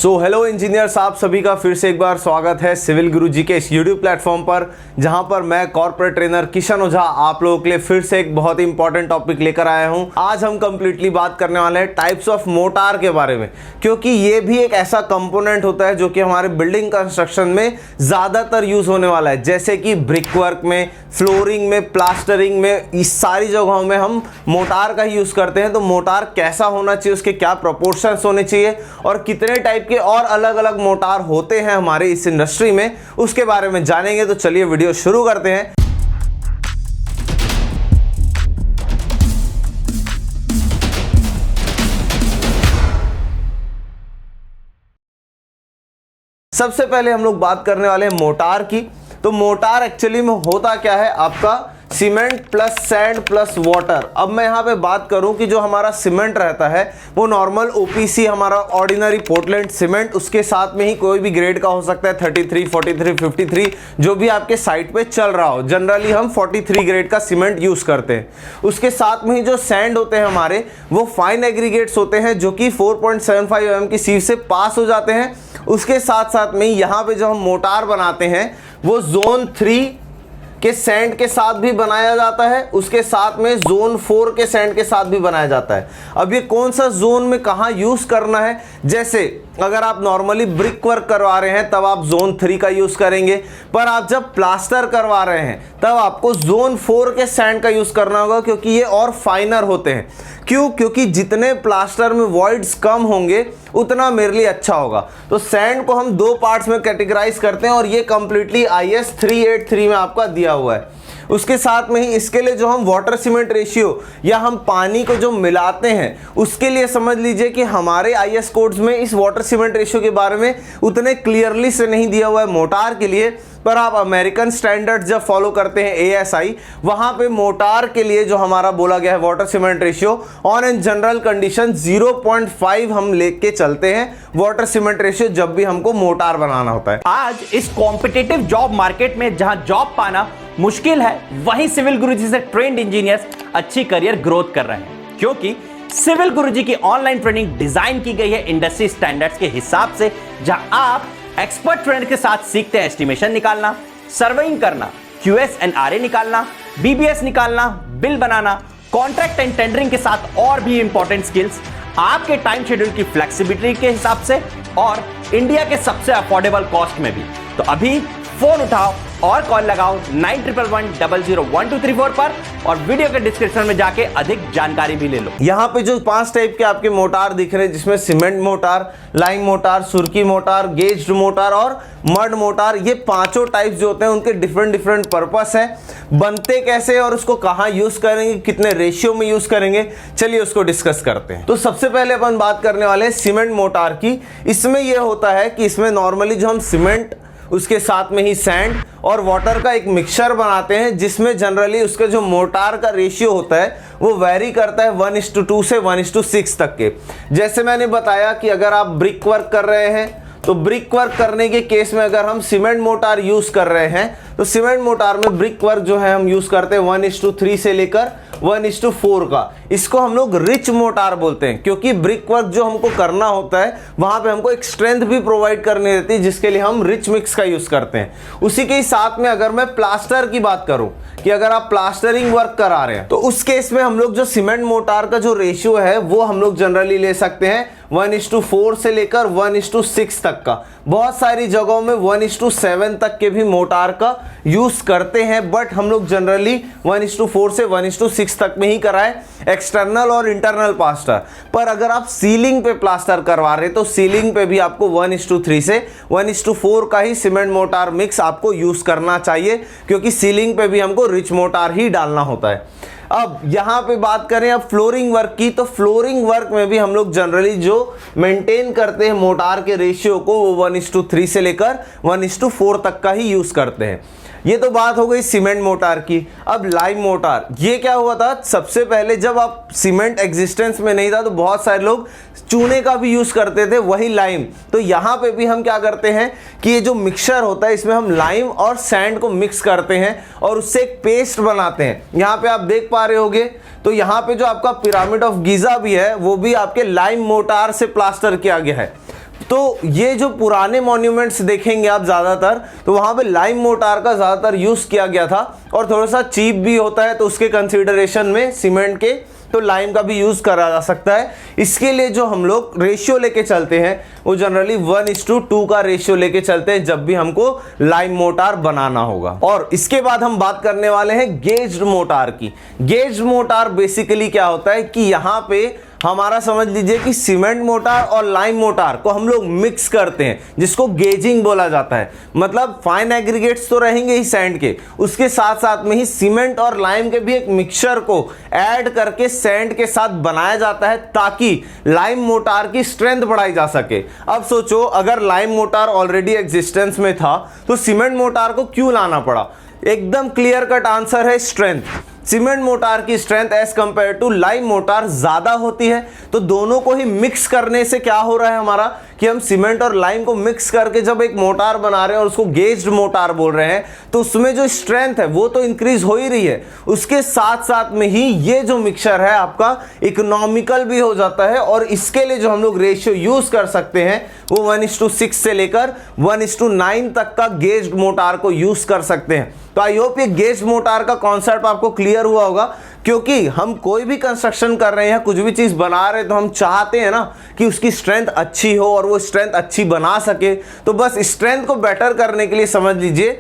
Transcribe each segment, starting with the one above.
Hello engineers, आप सभी का फिर से एक बार स्वागत है सिविल गुरुजी के इस यूट्यूब प्लेटफॉर्म पर, जहां पर मैं कॉर्पोरेट ट्रेनर किशन ओझा आप लोगों के लिए फिर से एक बहुत ही इंपॉर्टेंट टॉपिक लेकर आया हूं। आज हम कंप्लीटली बात करने वाले हैं टाइप्स ऑफ मोटार के बारे में, क्योंकि ये भी एक ऐसा कंपोनेंट होता है जो कि हमारे बिल्डिंग कंस्ट्रक्शन में ज़्यादातर यूज़ होने वाला है, जैसे कि ब्रिक वर्क में, फ्लोरिंग में, प्लास्टरिंग में, इस सारी जगहों में हम मोटार का ही यूज़ करते हैं। तो मोटार कैसा होना चाहिए, उसके क्या प्रोपोर्शंस होने चाहिए और कितने टाइप के और अलग अलग मोटार होते हैं हमारे इस इंडस्ट्री में, उसके बारे में जानेंगे। तो चलिए वीडियो शुरू करते हैं। सबसे पहले हम लोग बात करने वाले हैं मोटार की। तो मोटार एक्चुअली में होता क्या है, आपका cement plus sand plus water. अब मैं यहाँ पे बात करूँ कि जो हमारा सीमेंट रहता है वो नॉर्मल ओपीसी, हमारा ऑर्डिनरी पोर्टलैंड सीमेंट, उसके साथ में ही कोई भी ग्रेड का हो सकता है, 33, 43, 53, जो भी आपके साइट पे चल रहा हो। जनरली हम 43 ग्रेड का सीमेंट यूज़ करते हैं। उसके साथ में ही जो सैंड होते हैं हमारे, वो फाइन एग्रीगेट्स होते हैं जो कि 4.75 mm की सीव से पास हो जाते हैं। उसके साथ साथ में यहाँ पे जो हम मोटार बनाते हैं वो जोन 3 के सैंड के साथ भी बनाया जाता है, उसके साथ में जोन 4 के सैंड के साथ भी बनाया जाता है। अब ये कौन सा जोन में कहाँ यूज़ करना है, जैसे अगर आप नॉर्मली ब्रिक वर्क करवा रहे हैं तब आप जोन 3 का यूज़ करेंगे, पर आप जब प्लास्टर करवा रहे हैं तब आपको जोन 4 के सैंड का यूज़ करना होगा, क्योंकि ये और फाइनर होते हैं। क्यों? क्योंकि जितने प्लास्टर में वॉइड्स कम होंगे उतना मेरे लिए अच्छा होगा। तो सैंड को हम दो पार्ट्स में कैटेगराइज करते हैं और ये कंप्लीटली IS 383 में आपका दिया हुआ है। उसके साथ में ही इसके लिए जो हम वाटर सीमेंट रेशियो या हम पानी को जो मिलाते हैं, उसके लिए समझ लीजिए कि हमारे IS कोड्स में इस वाटर सीमेंट रेशियो के बारे में उतने क्लियरली से नहीं दिया हुआ है मोटार के लिए। पर आप अमेरिकन स्टैंडर्ड्स जब फॉलो करते हैं ASI, वहां पे मोटार के लिए जो हमारा बोला गया है water cement ratio, on an general condition 0.5 हम लेके चलते हैं वाटर सीमेंट रेशियो जब भी हमको मोटार बनाना होता है। आज इस कॉम्पिटिटिव जॉब मार्केट में जहां जॉब पाना मुश्किल है, वहीं सिविल गुरुजी से ट्रेंड इंजीनियर्स अच्छी करियर ग्रोथ कर रहे हैं, क्योंकि सिविल गुरुजी की ऑनलाइन ट्रेनिंग डिजाइन की गई है इंडस्ट्री स्टैंडर्ड्स के हिसाब से, जहां आप एक्सपर्ट ट्रेनर के साथ सीखते हैं एस्टिमेशन निकालना, सर्वेइंग करना, QS एंड RA निकालना, BBS निकालना, bill banana, contract and tendering के साथ और भी इंपॉर्टेंट स्किल्स आपके टाइम शेड्यूल की फ्लेक्सिबिलिटी के हिसाब से और इंडिया के सबसे अफोर्डेबल कॉस्ट में भी। तो अभी फोन उठाओ और कॉल लगाओ 9111001234 पर और वीडियो के डिस्क्रिप्शन में जाके अधिक जानकारी भी ले लो। यहाँ पे जो 5 टाइप के आपके मोटार दिख रहे हैं, जिसमें cement motor, lime motor, सुर्की motor, gazed motor और मड मोटार, ये पांचों टाइप्स जो होते हैं उनके डिफरेंट पर्पस है। बनते कैसे और उसको कहाँ यूज करेंगे, कितने रेशियो में यूज करेंगे, चलिए उसको डिस्कस करते हैं। तो सबसे पहले अपन बात करने वाले हैं सीमेंट मोटार की। इसमें यह होता है कि इसमें नॉर्मली जो हम सीमेंट, उसके साथ में ही सैंड और वाटर का एक मिक्सचर बनाते हैं, जिसमें जनरली उसका जो मोटार का रेशियो होता है वो वैरी करता है 1:2 से 1:6 तक के। जैसे मैंने बताया कि अगर आप ब्रिक वर्क कर रहे हैं तो ब्रिक वर्क करने के केस में अगर हम सीमेंट मोटार यूज कर रहे हैं तो सीमेंट मोटार में ब्रिक वर्क जो है हम यूज करते हैं 1:3 से लेकर 1:4 का। इसको हम लोग रिच मोटार बोलते हैं, क्योंकि ब्रिक वर्क जो हमको करना होता है वहां पे हमको एक स्ट्रेंथ भी प्रोवाइड करनी रहती है, जिसके लिए हम रिच मिक्स का यूज करते हैं। उसी के साथ में अगर मैं प्लास्टर की बात करूं कि अगर आप प्लास्टरिंग वर्क करा रहे हैं तो उस केस में हम लोग जो सीमेंट मोटार का जो रेशियो है वो हम लोग जनरली ले सकते हैं 1:4 से लेकर 1:6 तक का। बहुत सारी जगहों में 1:7 तक के भी मोटार का यूज करते हैं, बट हम लोग जनरली 1:4 से 1:6 तक में ही कराएं एक्सटर्नल और इंटरनल प्लास्टर। पर अगर आप सीलिंग पे प्लास्टर करवा रहे हैं तो सीलिंग पे भी आपको 1:3 से 1:4 का ही सीमेंट मोटार मिक्स आपको यूज करना चाहिए, क्योंकि सीलिंग पे भी हमको रिच मोटार ही डालना होता है। अब यहाँ पे बात करें अब फ्लोरिंग वर्क की, तो फ्लोरिंग वर्क में भी हम लोग जनरली जो मेंटेन करते हैं मोटार के रेशियो को वो 1:3 से लेकर 1:4 तक का ही यूज करते हैं। ये तो बात हो गई सीमेंट मोटार की। अब लाइम मोटार, ये क्या हुआ था, सबसे पहले जब आप सीमेंट एग्जिस्टेंस में नहीं था तो बहुत सारे लोग चूने का भी यूज करते थे, वही लाइम। तो यहाँ पे भी हम क्या करते हैं कि ये जो मिक्सचर होता है इसमें हम लाइम और सैंड को मिक्स करते हैं और उससे एक पेस्ट बनाते हैं। यहाँ पे आप देख पा रहे होगे तो यहाँ पे जो आपका पिरामिड ऑफ गीजा भी है वो भी आपके लाइम मोटार से प्लास्टर किया गया है। तो ये जो पुराने मॉन्यूमेंट्स देखेंगे आप ज़्यादातर, तो वहाँ पे लाइम मोटार का ज़्यादातर यूज़ किया गया था और थोड़ा सा चीप भी होता है, तो उसके कंसिडरेशन में सीमेंट के तो लाइम का भी यूज़ करा जा सकता है। इसके लिए जो हम लोग रेशियो लेके चलते हैं वो जनरली 1:2 का रेशियो लेके चलते हैं जब भी हमको लाइम मोटार बनाना होगा। और इसके बाद हम बात करने वाले हैं गेज्ड मोटार की। गेज्ड मोटार बेसिकली क्या होता है कि यहाँ पे हमारा समझ लीजिए कि सीमेंट मोटार और लाइम मोटार को हम लोग मिक्स करते हैं, जिसको गेजिंग बोला जाता है। मतलब फाइन एग्रीगेट्स तो रहेंगे ही सैंड के, उसके साथ साथ में ही सीमेंट और लाइम के भी एक मिक्सचर को ऐड करके सैंड के साथ बनाया जाता है ताकि लाइम मोटार की स्ट्रेंथ बढ़ाई जा सके। अब सोचो, अगर लाइम मोटार ऑलरेडी एग्जिस्टेंस में था तो सीमेंट मोटार को क्यों लाना पड़ा? एकदम क्लियर कट आंसर है स्ट्रेंथ। सीमेंट मोटार की strength as compare to lime mortar ज्यादा होती है, तो दोनों को ही मिक्स करने से क्या हो रहा है हमारा कि हम सीमेंट और लाइम को मिक्स करके जब एक मोटार बना रहे हैं और उसको गेज्ड मोटार बोल रहे हैं, तो उसमें जो स्ट्रेंथ है वो तो इंक्रीज हो ही रही है, उसके साथ साथ में ही ये जो मिक्सचर है आपका इकोनॉमिकल भी हो जाता है। और इसके लिए जो हम लोग रेशियो यूज कर सकते हैं वो 1:6 से लेकर 1:9 तक का गेज्ड मोटार को यूज कर सकते हैं। तो आई होप ये गेज्ड मोटार का कॉन्सेप्ट आपको क्लियर हुआ होगा, क्योंकि हम कोई भी कंस्ट्रक्शन कर रहे हैं, कुछ भी चीज बना रहे हैं, तो हम चाहते हैं ना कि उसकी स्ट्रेंथ अच्छी हो और वो स्ट्रेंथ अच्छी बना सके। तो बस स्ट्रेंथ को बेटर करने के लिए समझ लीजिए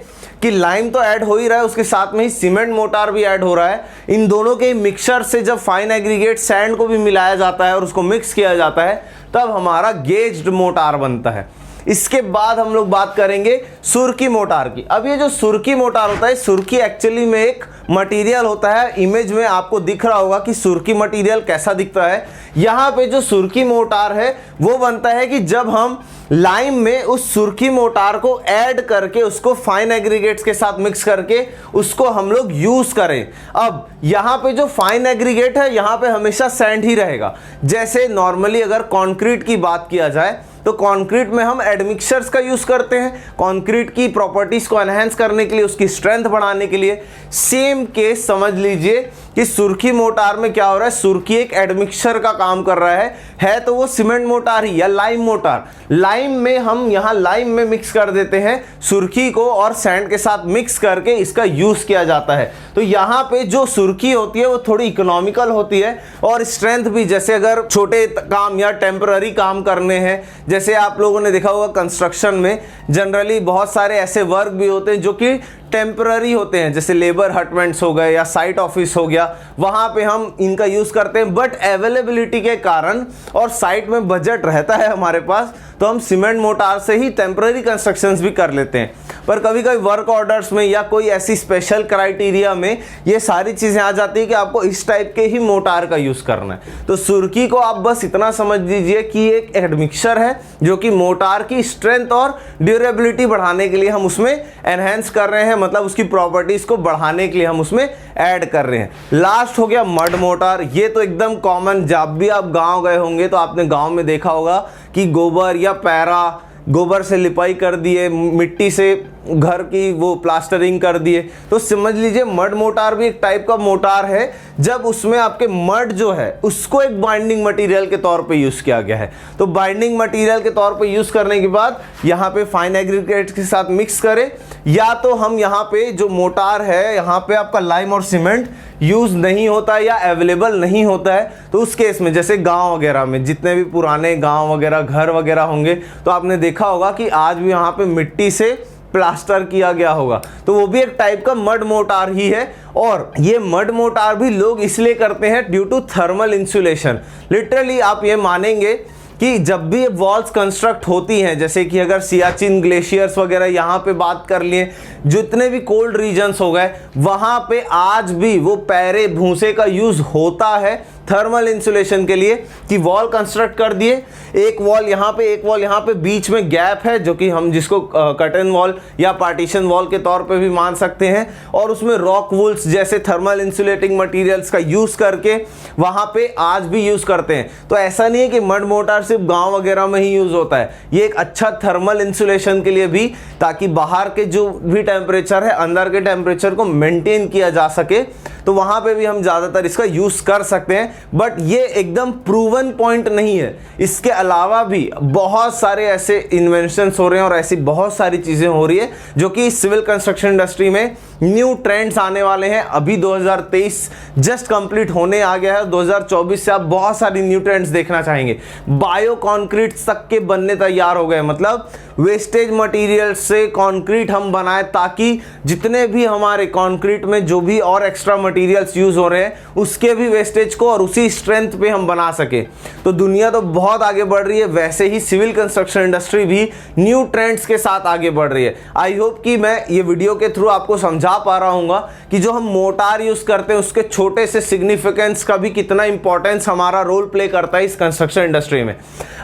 कि लाइम तो ऐड हो ही रहा है, उसके साथ में ही सीमेंट मोटार भी ऐड हो रहा है। इन दोनों के मिक्सचर से जब फाइन एग्रीगेट सैंड को भी मिलाया जाता है और उसको मिक्स किया जाता है, तब हमारा गेज्ड मोटार बनता है। इसके बाद हम लोग बात करेंगे सुरकी मोटार की। अब ये जो सुरकी मोटार होता है, सुरकी एक्चुअली में एक मटेरियल होता है। इमेज में आपको दिख रहा होगा कि सुरकी मटेरियल कैसा दिखता है। यहाँ पे जो सुरकी मोटार है वो बनता है कि जब हम लाइम में उस सुरकी मोटार को ऐड करके उसको फाइन एग्रीगेट्स के साथ मिक्स करके उसको हम लोग यूज करें। अब यहाँ पे जो फाइन एग्रीगेट है, यहाँ पे हमेशा सैंड ही रहेगा। जैसे नॉर्मली अगर कंक्रीट की बात किया जाए तो कंक्रीट में हम एडमिक्सचर्स का यूज करते हैं कंक्रीट की प्रॉपर्टीज को एनहांस करने के लिए, उसकी स्ट्रेंथ बढ़ाने के लिए। सेम केस समझ लीजिए कि सुरकी मोटार में क्या हो रहा है, सुरकी एक एडमिक्सचर का काम कर रहा है तो वो सीमेंट मोटार ही या लाइम मोटार। लाइम में हम यहाँ लाइम में मिक्स कर देते हैं सुरकी को और सैंड के साथ मिक्स करके इसका यूज किया जाता है। तो यहाँ पे जो सुरकी होती है वो थोड़ी इकोनॉमिकल होती है और स्ट्रेंथ भी, जैसे अगर छोटे काम या टेम्पररी काम करने हैं, जैसे आप लोगों ने देखा होगा कंस्ट्रक्शन में जनरली बहुत सारे ऐसे वर्क भी होते हैं जो कि टेम्पररी होते हैं, जैसे लेबर हटमेंट्स हो गए या साइट ऑफिस हो गया, वहाँ पे हम इनका यूज़ करते हैं। बट अवेलेबिलिटी के कारण और साइट में बजट रहता है हमारे पास, तो हम सीमेंट मोटार से ही टेम्पररी कंस्ट्रक्शंस भी कर लेते हैं। पर कभी कभी वर्क ऑर्डर्स में या कोई ऐसी स्पेशल क्राइटेरिया में ये सारी चीज़ें आ जाती है कि आपको इस टाइप के ही मोटार का यूज़ करना है। तो सुरकी को आप बस इतना समझ लीजिए कि एक एडमिक्सचर है जो कि मोटार की स्ट्रेंथ और ड्यूरेबिलिटी बढ़ाने के लिए हम उसमें एनहेंस कर रहे हैं, मतलब उसकी प्रॉपर्टीज को बढ़ाने के लिए हम उसमें ऐड कर रहे हैं। लास्ट हो गया मड मोटार। ये तो एकदम कॉमन, जब भी आप गांव गए होंगे तो आपने गांव में देखा होगा कि गोबर या पैरा, गोबर से लिपाई कर दिए, मिट्टी से घर की वो प्लास्टरिंग कर दिए। तो समझ लीजिए मड मोटार भी एक टाइप का मोटार है जब उसमें आपके मड जो है उसको एक बाइंडिंग मटेरियल के तौर पे यूज़ किया गया है। तो बाइंडिंग मटेरियल के तौर पे यूज़ करने के बाद यहाँ पे फाइन एग्रीगेट के साथ मिक्स करें, या तो हम यहाँ पे जो मोटार है यहाँ पे आपका लाइम और सीमेंट यूज़ नहीं होता है या अवेलेबल नहीं होता है, तो उस केस में जैसे गांव वगैरह में जितने भी पुराने गांव वगैरह घर वगैरह होंगे तो आपने देखा होगा कि आज भी यहाँ पे मिट्टी से प्लास्टर किया गया होगा, तो वो भी एक टाइप का मड मोटार ही है। और ये मड मोटार भी लोग इसलिए करते हैं due to thermal insulation. Literally आप ये मानेंगे कि जब भी वॉल्स कंस्ट्रक्ट होती हैं, जैसे कि अगर सियाचिन ग्लेशियर्स वगैरह यहाँ पे बात कर लिए, जितने भी कोल्ड रीजन्स हो गए, वहाँ पे आज भी वो पैरे भूसे का यूज़ होता है थर्मल इंसुलेशन के लिए। कि वॉल कंस्ट्रक्ट कर दिए, एक वॉल यहाँ पे एक वॉल यहाँ पे, बीच में गैप है जो कि हम जिसको कर्टन वॉल या पार्टीशन वॉल के तौर पे भी मान सकते हैं, और उसमें रॉक वूल्स जैसे थर्मल इंसुलेटिंग मटेरियल्स का यूज़ करके वहाँ पे आज भी यूज़ करते हैं। तो ऐसा नहीं है कि मड मोटार सिर्फ गाँव वगैरह में ही यूज़ होता है, ये एक अच्छा थर्मल इंसुलेशन के लिए भी, ताकि बाहर के जो भी टेम्परेचर है अंदर के टेम्परेचर को मेंटेन किया जा सके। तो वहां पे भी हम ज़्यादातर इसका यूज़ कर सकते हैं, बट ये एकदम प्रूवन पॉइंट नहीं है। इसके अलावा भी बहुत सारे ऐसे इन्वेंशंस हो रहे हैं और ऐसी बहुत सारी चीज़ें हो रही है जो कि सिविल कंस्ट्रक्शन इंडस्ट्री में न्यू ट्रेंड्स आने वाले हैं। अभी 2023 जस्ट कंप्लीट होने आ गया है, 2024 से आप बहुत सारी न्यू ट्रेंड्स देखना चाहेंगे। बायो कंक्रीट तक के बनने तैयार हो गए, मतलब वेस्टेज मटेरियल से कंक्रीट हम बनाएं ताकि जितने भी हमारे कंक्रीट में जो भी और एक्स्ट्रा मटेरियल्स यूज हो रहे हैं उसके भी वेस्टेज को और उसी स्ट्रेंथ पे हम बना सके। तो दुनिया तो बहुत आगे बढ़ रही है, वैसे ही सिविल कंस्ट्रक्शन इंडस्ट्री भी न्यू ट्रेंड्स के साथ आगे बढ़ रही है। आई होप कि मैं ये वीडियो के थ्रू आपको समझा पा रहा हूँ कि जो हम मोटार यूज करते हैं उसके छोटे से सिग्निफिकेंस का भी कितना इंपॉर्टेंस हमारा रोल प्ले करता है इस कंस्ट्रक्शन इंडस्ट्री में।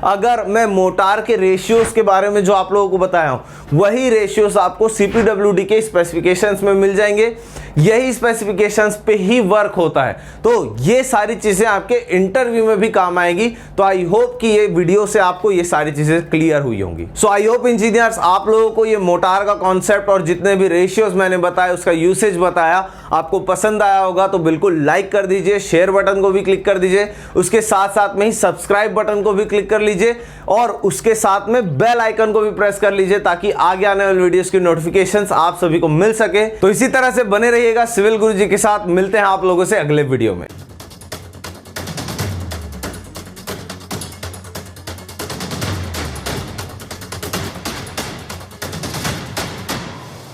अगर मैं मोटार के रेशियोज के बारे में जो आप लोगों को बताया हूं, वही रेशियोज आपको CPWD के स्पेसिफिकेशंस में मिल जाएंगे। यही स्पेसिफिकेशंस पे ही वर्क होता है, तो ये सारी चीजें आपके इंटरव्यू में भी काम आएगी। तो आई होप कि ये वीडियो से आपको ये सारी चीजें क्लियर हुई होंगी। सो आई होप इंजीनियर्स आप लोगों को ये मोटार का कॉन्सेप्ट और जितने भी रेशियोज मैंने बताया उसका यूसेज बताया आपको पसंद आया होगा। तो बिल्कुल लाइक कर दीजिए, शेयर बटन को भी क्लिक कर दीजिए, उसके साथ साथ में ही सब्सक्राइब बटन को भी क्लिक कर लीजिए और उसके साथ में बेल आइकन को भी प्रेस कर लीजिए ताकि आगे आने वाली वीडियोस की नोटिफिकेशंस आप सभी को मिल सके। तो इसी तरह से बने रहिएगा सिविल गुरुजी के साथ। मिलते हैं आप लोगों से अगले वीडियो में।